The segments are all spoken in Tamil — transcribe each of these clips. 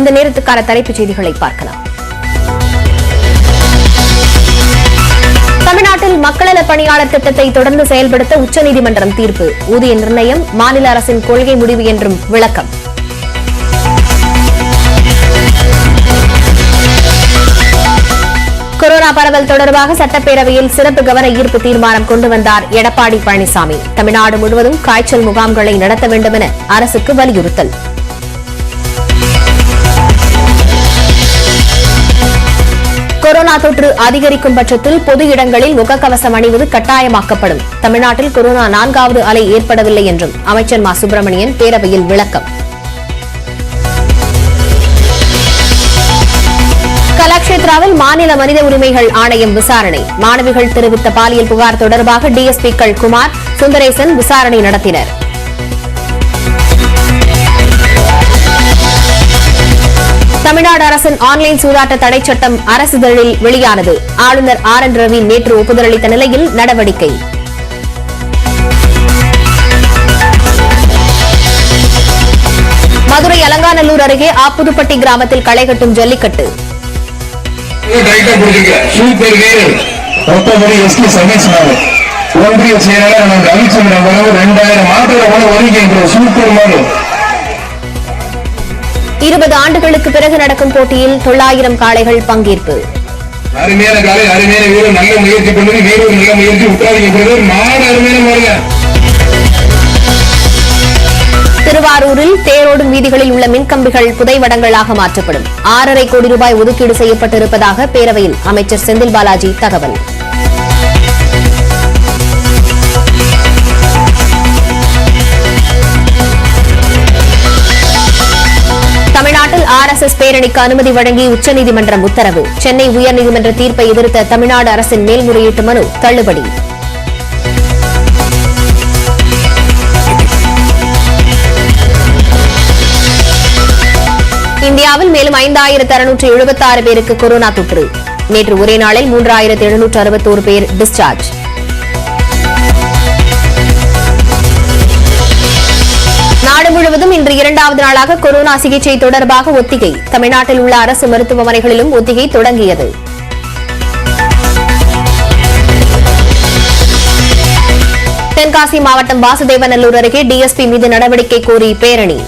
இந்த நேரத்துக்கான தலைப்புச் செய்திகளை பார்க்கலாம். தமிழ்நாட்டில் மக்கள் நல பணியாளர் திட்டத்தை தொடர்ந்து செயல்படுத்த உச்சநீதிமன்றம் தீர்ப்பு. ஊதிய நிர்ணயம் மாநில அரசின் கொள்கை முடிவு என்றும் விளக்கம். கொரோனா பரவல் தொடர்பாக சட்டப்பேரவையில் சிறப்பு கவன ஈர்ப்பு தீர்மானம் கொண்டு வந்தார் எடப்பாடி பழனிசாமி. தமிழ்நாடு முழுவதும் காய்ச்சல் முகாம்களை நடத்த வேண்டும் என அரசுக்கு வலியுறுத்தல். கொரோனா தொற்று அதிகரிக்கும் பட்சத்தில் பொது இடங்களில் முகக்கவசம் அணிவது கட்டாயமாக்கப்படும். தமிழ்நாட்டில் கொரோனா 4வது அலை ஏற்படவில்லை என்றும் அமைச்சர் மா சுப்பிரமணியன் பேரவையில் விளக்கம். கலாக்ஷேத்ராவில் மாநில மனித உரிமைகள் ஆணையம் விசாரணை. மாணவிகள் தெரிவித்த பாலியல் புகார் தொடர்பாக டிஎஸ்பிக்கள் குமார், சுந்தரேசன் விசாரணை நடத்தினர். தமிழ்நாடு அரசின் ஆன்லைன் சூதாட்ட தடை சட்டம் அரசிதழில் வெளியானது. ஆளுநர் RN ரவி நேற்று ஒப்புதல் அளித்த நிலையில் நடவடிக்கை. மதுரை அலங்காநல்லூர் அருகே ஆப்புதுப்பட்டி கிராமத்தில் களை கட்டும் ஜல்லிக்கட்டு. ஒன்றிய செயலாளர் ரவிச்சந்திரன் 2000 ஆண்டுகள் சூப்பர் மாடு. 20 ஆண்டுகளுக்கு பிறகு நடக்கும் போட்டியில் 900 காளைகள் பங்கேற்பு. அருமையான காலை, அருமையான வீரர், நல்ல முயற்சி பண்ணுங்க. வீரர் நல்ல முயற்சி, விட்டாதீங்க. மாடு அருமையான மாடுங்க. திருவாரூரில் தேரோடும் வீதிகளில் உள்ள மின்கம்பிகள் புதைவடங்களாக மாற்றப்படும். 6.5 கோடி ரூபாய் ஒதுக்கீடு செய்யப்பட்டிருப்பதாக பேரவையில் அமைச்சர் செந்தில் பாலாஜி தகவல். தமிழ்நாட்டில் RSS பேரணிக்கு அனுமதி வழங்கி உச்சநீதிமன்றம் உத்தரவு. சென்னை உயர்நீதிமன்ற தீர்ப்பை எதிர்த்த தமிழ்நாடு அரசின் மேல்முறையீட்டு மனு தள்ளுபடி. இந்தியாவில் மேலும் 5676 பேருக்கு கொரோனா தொற்று. நேற்று ஒரே நாளில் 3761 பேர் டிஸ்சார்ஜ். நாடு முழுவதும் இன்று 2வது நாளாக கொரோனா சிகிச்சை தொடர்பாக ஒத்திகை. தமிழ்நாட்டில் உள்ள அரசு மருத்துவமனைகளிலும் ஒத்திகை தொடங்கியது. தென்காசி மாவட்டம் வாசுதேவநல்லூர் அருகே டிஎஸ்பி மீது நடவடிக்கை கோரி பேரணி.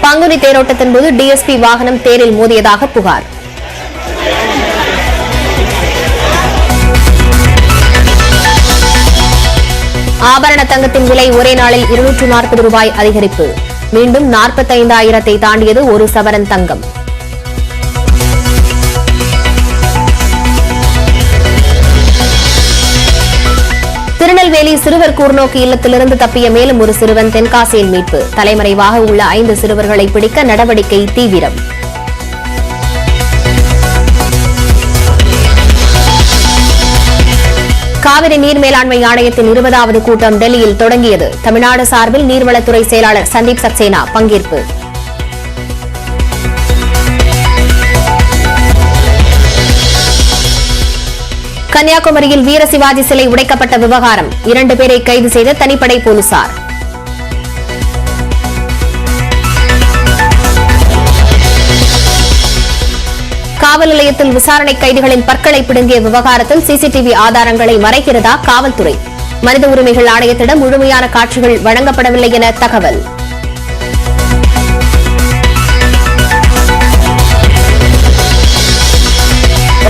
பங்குனி தேரோட்டத்தின் போது டிஎஸ்பி வாகனம் தேரில் மோதியதாக புகார். ஆபரண தங்கத்தின் விலை ஒரே நாளில் 240 ரூபாய் அதிகரிப்பு. மீண்டும் 45,000 தாண்டியது ஒரு சவரன் தங்கம். திருநெல்வேலி சிறுவர் கூர்நோக்கு இல்லத்திலிருந்து தப்பிய மேலும் ஒரு சிறுவன் தென்காசியில் மீட்பு. தலைமறைவாக உள்ள 5 சிறுவர்களை பிடிக்க நடவடிக்கை தீவிரம். காவிரி நீர் மேலாண்மை ஆணையத்தின் 20வது கூட்டம் டெல்லியில் தொடங்கியது. தமிழ்நாடு சார்பில் நீர்வளத்துறை செயலாளர் சந்தீப் சக்சேனா பங்கேற்பு. கன்னியாகுமரியில் வீர சிவாஜி சிலை உடைக்கப்பட்ட விவகாரம். 2 பேரை கைது செய்த தனிப்படை போலீசார். காவல் நிலையத்தில் விசாரணை கைதிகளின் பற்களை பிடுங்கிய விவகாரத்தில் சிசிடிவி ஆதாரங்களை மறைக்கிறதா காவல்துறை? மனித உரிமைகள் ஆணையத்திடம் முழுமையான காட்சிகள் வழங்கப்படவில்லை என தகவல்.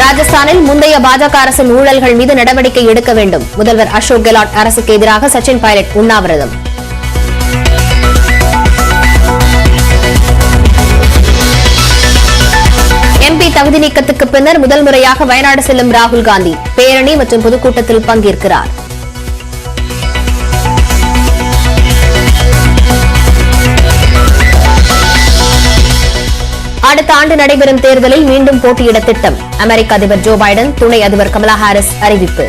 ராஜஸ்தானில் முந்தைய பாஜக அரசின் ஊழல்கள் மீது நடவடிக்கை எடுக்க வேண்டும். முதல்வர் அசோக் கெலாட் அரசுக்கு எதிராக சச்சின் பைலட் உண்ணாவிரதம். MP தகுதி நீக்கத்துக்கு பின்னர் முதல் முறையாக வயநாடு செல்லும் ராகுல் காந்தி. பேரணி மற்றும் பொதுக்கூட்டத்தில் பங்கேற்கிறார். அடுத்த ஆண்டு நடைபெறும் தேர்தலில் மீண்டும் போட்டியிட திட்டம். அமெரிக்க அதிபர் ஜோ பைடன், துணை அதிபர் கமலா ஹாரிஸ் அறிவிப்பு.